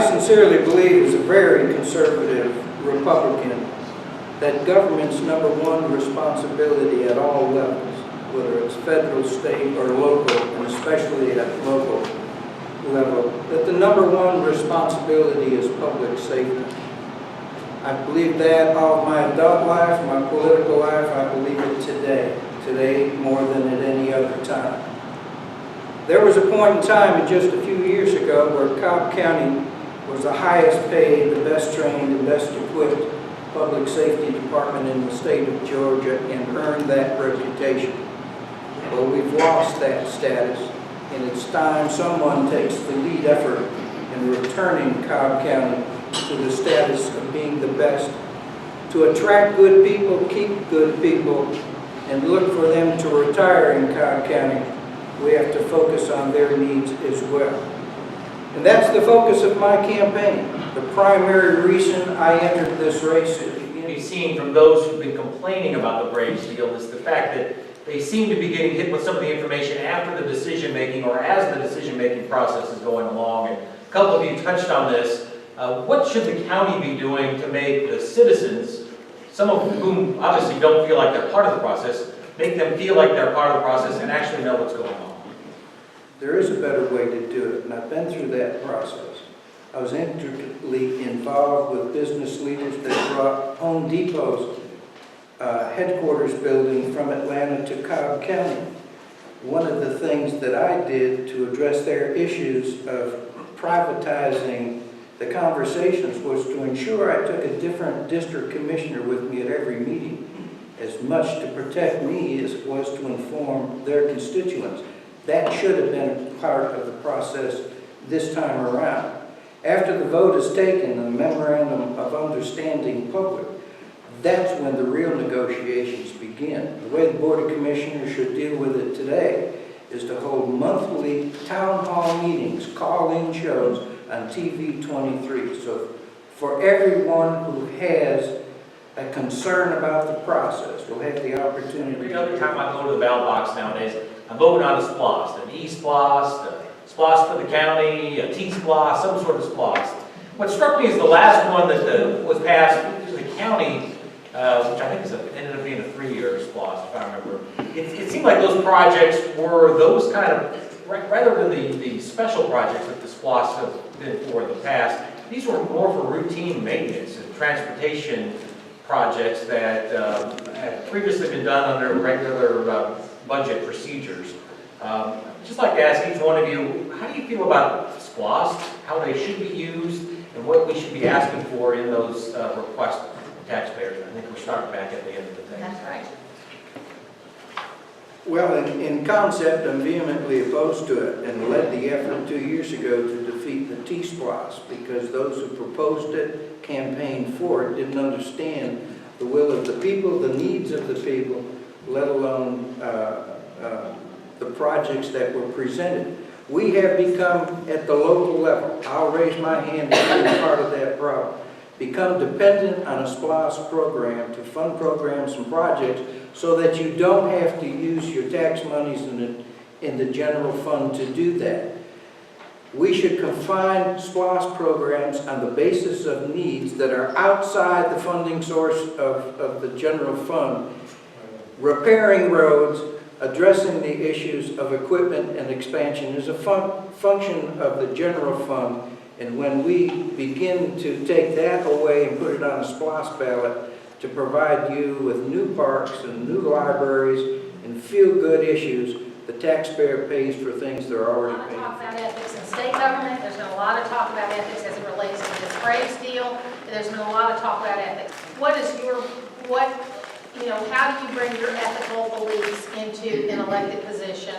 I sincerely believe, as a very conservative Republican, that government's #1 responsibility at all levels, whether it's federal, state, or local, and especially at local level, that the #1 responsibility is public safety. I believe that all of my adult life, my political life, I believe it today more than at any other time. There was a point in time just a few years ago where Cobb County was the highest paid, the best trained, and best equipped public safety department in the state of Georgia and earned that reputation. Well, we've lost that status, and it's time someone takes the lead effort in returning Cobb County to the status of being the best. To attract good people, keep good people, and look for them to retire in Cobb County, we have to focus on their needs as well. And that's the focus of my campaign. The primary reason I entered this race is We've seen from those who've been complaining about the Braves deal is the fact that they seem to be getting hit with some of the information after the decision-making or as the decision-making process is going along. And a couple of you touched on this. What should the county be doing to make the citizens, some of whom obviously don't feel like they're part of the process, make them feel like they're part of the process and actually know what's going on? There is a better way to do it, and I've been through that process. I was intricately involved with business leaders that brought Home Depot's headquarters building from Atlanta to Cobb County. One of the things that I did to address their issues of privatizing the conversations was to ensure I took a different district commissioner with me at every meeting, as much to protect me as it was to inform their constituents. That should have been part of the process this time around. After the vote is taken and the memorandum of understanding public, that's when the real negotiations begin. The way the Board of Commissioners should deal with it today is to hold monthly town hall meetings, call-in shows on TV 23. So for everyone who has a concern about the process, will have the opportunity. Every other time I go to the ballot box nowadays, I'm voting on a SPLOST, an E-SPLOST, a SPLOST for the county, a T-SPLOST, some sort of SPLOST. What struck me is the last one that was passed to the county, which I think ended up being a 3-year SPLOST, if I remember. It seemed like those projects were those kind of, rather than the special projects that the SPLOST have been for in the past, these were more for routine maintenance and transportation projects that had previously been done under regular budget procedures. Just like to ask each one of you, how do you feel about SPLOST, how they should be used, and what we should be asking for in those requests from taxpayers? I think we're starting back at the end of the thing. That's right. Well, in concept, I'm vehemently opposed to it and led the effort 2 years ago to defeat the T-SPLOST because those who proposed it, campaigned for it, didn't understand the will of the people, the needs of the people, let alone the projects that were presented. We have become, at the local level, I'll raise my hand and be part of that problem, become dependent on a SPLOST program to fund programs and projects so that you don't have to use your tax monies in the general fund to do that. We should confine SPLOST programs on the basis of needs that are outside the funding source of the general fund, repairing roads, addressing the issues of equipment and expansion is a function of the general fund. And when we begin to take that away and put it on a SPLOST ballot to provide you with new parks and new libraries and feel-good issues, the taxpayer pays for things they're already paying. A lot of talk about ethics in state government. There's been a lot of talk about ethics as it relates to this Braves deal. There's been a lot of talk about ethics. How do you bring your ethical beliefs into an elected position?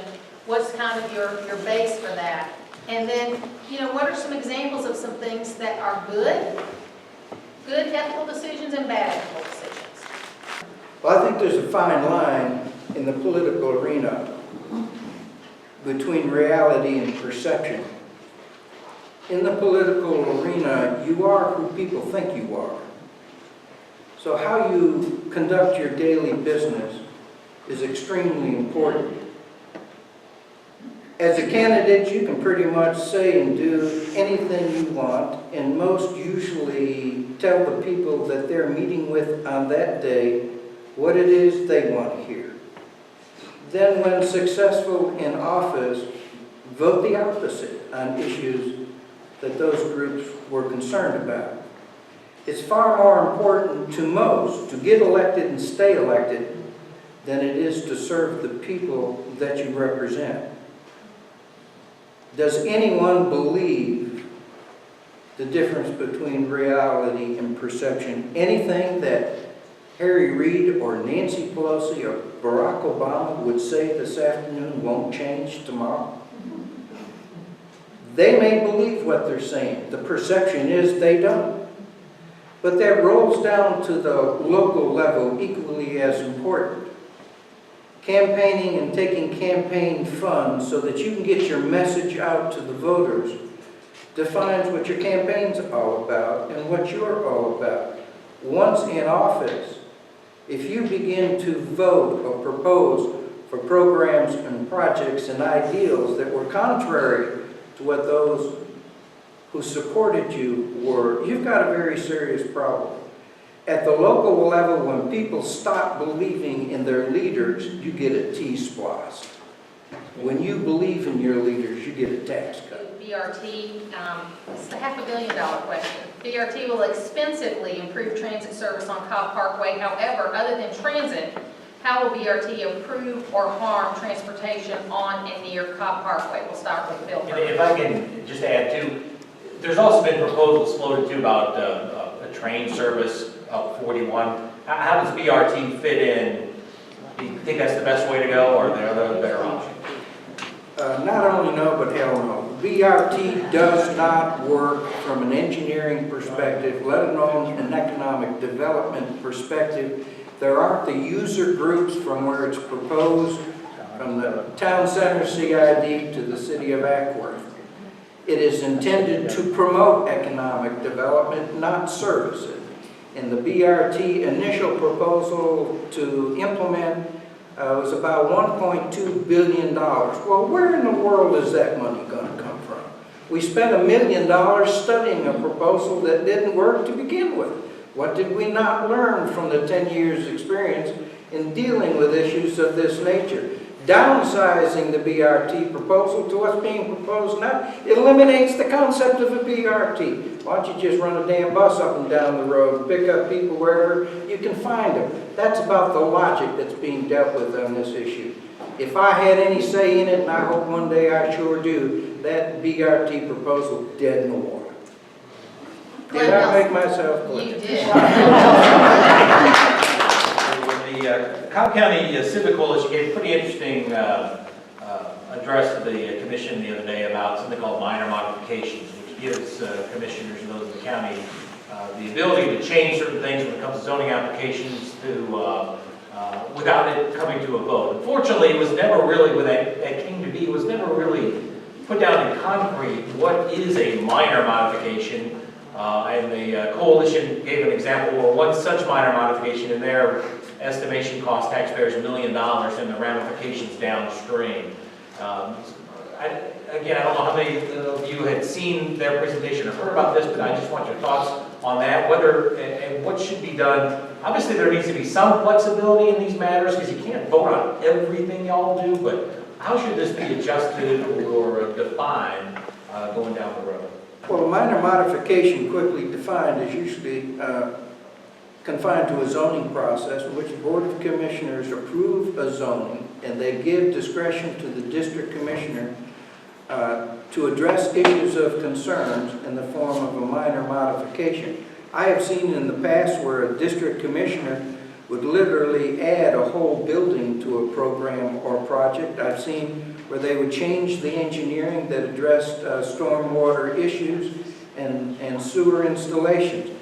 What's kind of your base for that? And then, what are some examples of some things that are good ethical decisions and bad ethical decisions? Well, I think there's a fine line in the political arena between reality and perception. In the political arena, you are who people think you are. So how you conduct your daily business is extremely important. As a candidate, you can pretty much say and do anything you want, and most usually tell the people that they're meeting with on that day what it is they want to hear. Then when successful in office, vote the opposite on issues that those groups were concerned about. It's far more important to most to get elected and stay elected than it is to serve the people that you represent. Does anyone believe the difference between reality and perception? Anything that Harry Reid or Nancy Pelosi or Barack Obama would say this afternoon won't change tomorrow? They may believe what they're saying. The perception is they don't. But that rolls down to the local level equally as important. Campaigning and taking campaign funds so that you can get your message out to the voters defines what your campaign's all about and what you're all about. Once in office, if you begin to vote or propose for programs and projects and ideals that were contrary to what those who supported you were, you've got a very serious problem. At the local level, when people stop believing in their leaders, you get a T-splosh. When you believe in your leaders, you get a tax cut. BRT, it's a $500 million question. BRT will expensively improve transit service on Cobb Parkway. However, other than transit, how will BRT improve or harm transportation on and near Cobb Parkway? We'll start with Bill And first. if I can just add too, there's also been proposals floated too about a train service up 41. How does BRT fit in? Do you think that's the best way to go, or are there other better options? Not only no, but hell no. BRT does not work from an engineering perspective, let alone an economic development perspective. There aren't the user groups from where it's proposed, from the town center CID to the city of Ackworth. It is intended to promote economic development, not service it. And the BRT initial proposal to implement was about $1.2 billion. Well, where in the world is that money going to come from? We spent $1 million studying a proposal that didn't work to begin with. What did we not learn from the 10 years experience in dealing with issues of this nature? Downsizing the BRT proposal to what's being proposed now eliminates the concept of a BRT. Why don't you just run a damn bus up and down the road and pick up people wherever you can find them? That's about the logic that's being dealt with on this issue. If I had any say in it, and I hope one day I sure do, that BRT proposal dead in the water. Did I make myself clear? You did. The Cobb County Civic Coalition gave a pretty interesting address to the commission the other day about something called minor modifications, which gives commissioners and those in the county the ability to change certain things when it comes to zoning applications to without it coming to a vote. Unfortunately, it was never really, when that came to be, it was never really put down in concrete what is a minor modification. And the coalition gave an example where one such minor modification in their estimation cost taxpayers $1 million and the ramifications downstream. Again, I don't know how many of you had seen their presentation or heard about this, but I just want your thoughts on that, whether and what should be done. Obviously, there needs to be some flexibility in these matters because you can't vote on everything y'all do, but how should this be adjusted or defined going down the road? Well, a minor modification, quickly defined, is usually confined to a zoning process in which the Board of Commissioners approve a zoning and they give discretion to the district commissioner to address issues of concerns in the form of a minor modification. I have seen in the past where a district commissioner would literally add a whole building to a program or project. I've seen where they would change the engineering that addressed stormwater issues and sewer installations.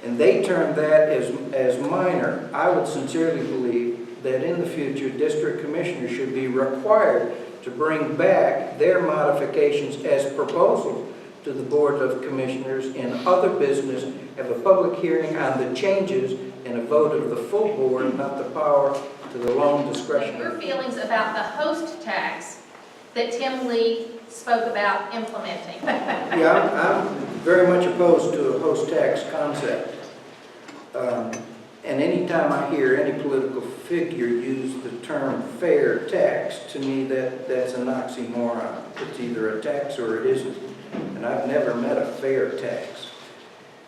And they termed that as minor. I would sincerely believe that in the future, district commissioners should be required to bring back their modifications as proposals to the Board of Commissioners and other business, have a public hearing on the changes and a vote of the full board, not the power to the lone discretion. Your feelings about the host tax that Tim Lee spoke about implementing. Yeah, I'm very much opposed to a host tax concept. And anytime I hear any political figure use the term fair tax, to me that's an oxymoron. It's either a tax or it isn't. And I've never met a fair tax.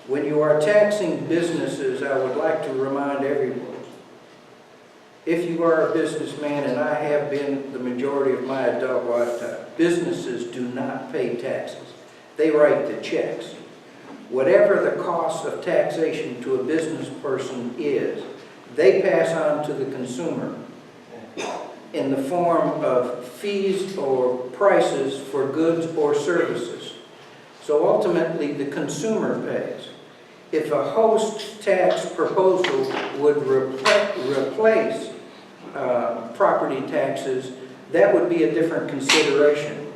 When you are taxing businesses, I would like to remind everyone, if you are a businessman, and I have been the majority of my adult lifetime, businesses do not pay taxes. They write the checks. Whatever the cost of taxation to a business person is, they pass on to the consumer in the form of fees or prices for goods or services. So ultimately, the consumer pays. If a host tax proposal would replace property taxes, that would be a different consideration.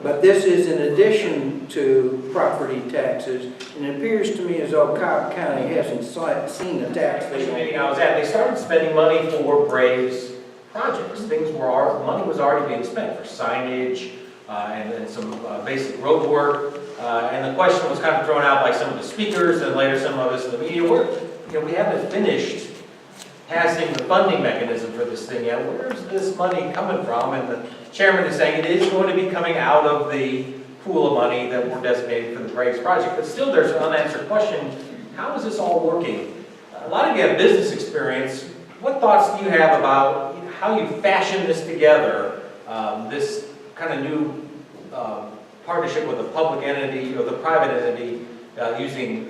But this is in addition to property taxes, and it appears to me as though Cobb County hasn't seen the tax they The owe. meeting I was at, they started spending money for Braves projects. Money was already being spent for signage and some basic road work. And the question was kind of thrown out by some of the speakers and later some of us in the media. We haven't finished passing the funding mechanism for this thing yet. Where's this money coming from? And the chairman is saying it is going to be coming out of the pool of money that were designated for the Braves project. But still, there's an unanswered question. How is this all working? A lot of you have business experience. What thoughts do you have about how you fashion this together, this kind of new partnership with a public entity or the private entity using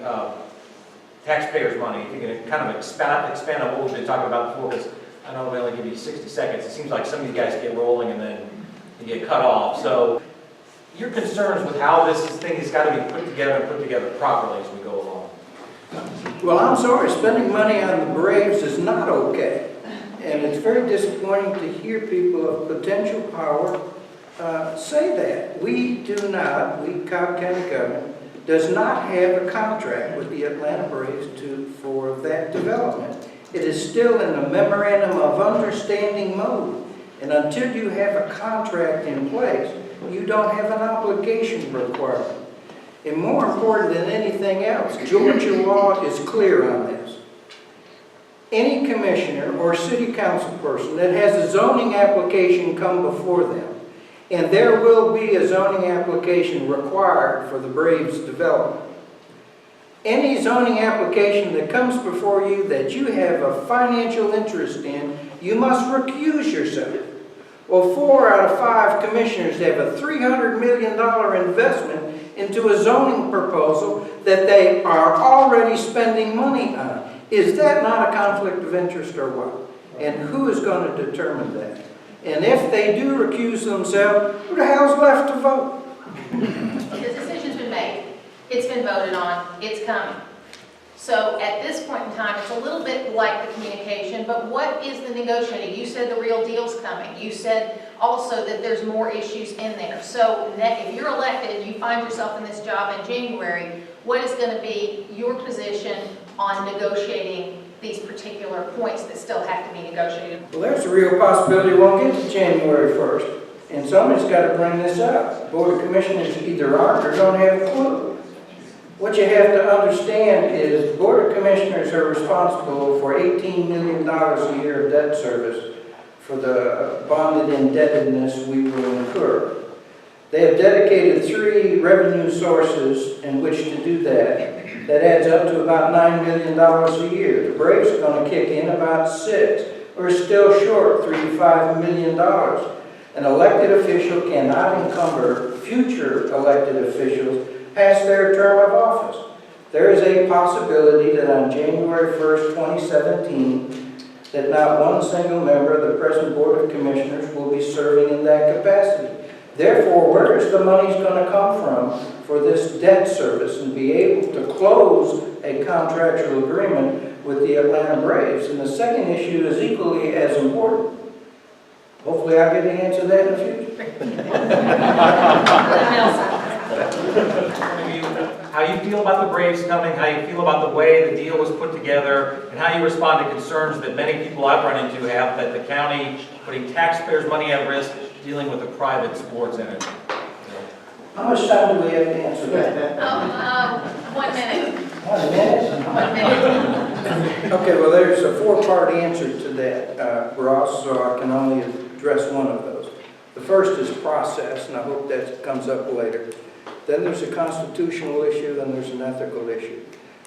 taxpayers' money? If you can kind of expand on what we've been talking about before, because I know we only give you 60 seconds. It seems like some of you guys get rolling and then you get cut off. So your concerns with how this thing has got to be put together and put together properly as we go along. Well, I'm sorry, spending money on the Braves is not okay. And it's very disappointing to hear people of potential power say that. We, Cobb County government, does not have a contract with the Atlanta Braves for that development. It is still in a memorandum of understanding mode. And until you have a contract in place, you don't have an obligation requirement. And more important than anything else, Georgia law is clear on this. Any commissioner or city council person that has a zoning application come before them, and there will be a zoning application required for the Braves development. Any zoning application that comes before you that you have a financial interest in, you must recuse yourself. Well, 4 out of 5 commissioners have a $300 million investment into a zoning proposal that they are already spending money on. Is that not a conflict of interest or what? And who is going to determine that? And if they do recuse themselves, who the hell's left to vote? The decision's been made. It's been voted on. It's coming. So at this point in time, it's a little bit like the communication, but what is the negotiating? You said the real deal's coming. You said also that there's more issues in there. So if you're elected and you find yourself in this job in January, what is going to be your position on negotiating these particular points that still have to be negotiated? Well, there's a real possibility we won't get to January 1st. And somebody's got to bring this up. Board of Commissioners either aren't or don't have a clue. What you have to understand is the Board of Commissioners are responsible for $18 million a year of debt service for the bonded indebtedness we will incur. They have dedicated 3 revenue sources in which to do that. That adds up to about $9 million a year. The Braves are going to kick in about 6. We're still short $3 to $5 million. An elected official cannot encumber future elected officials past their term of office. There is a possibility that on January 1st, 2017, that not one single member of the present Board of Commissioners will be serving in that capacity. Therefore, where is the money going to come from for this debt service and be able to close a contractual agreement with the Atlanta Braves? And the second issue is equally as important. Hopefully I'll get to answer that in the future. How you feel about the Braves coming, how you feel about the way the deal was put together, and how you respond to concerns that many people I've run into have that the county putting taxpayers' money at risk dealing with a private sports entity. How much time do we have to answer that? 1 minute. 1 minute? 1 minute. Okay, well, there's a four-part answer to that, Ross, so I can only address one of those. The first is process, and I hope that comes up later. Then there's a constitutional issue, then there's an ethical issue.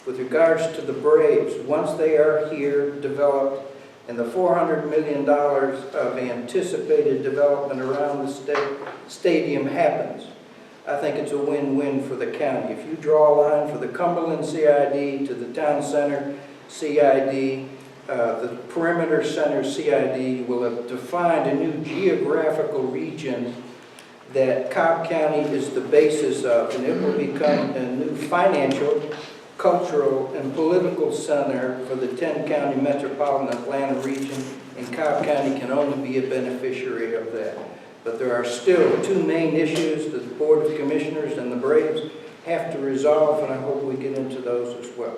With regards to the Braves, once they are here, developed, and the $400 million of anticipated development around the stadium happens, I think it's a win-win for the county. If you draw a line for the Cumberland CID to the Town Center CID, the Perimeter Center CID will have defined a new geographical region that Cobb County is the basis of, and it will become a new financial, cultural, and political center for the 10-county metropolitan Atlanta region, and Cobb County can only be a beneficiary of that. But there are still two main issues that the Board of Commissioners and the Braves have to resolve, and I hope we get into those as well.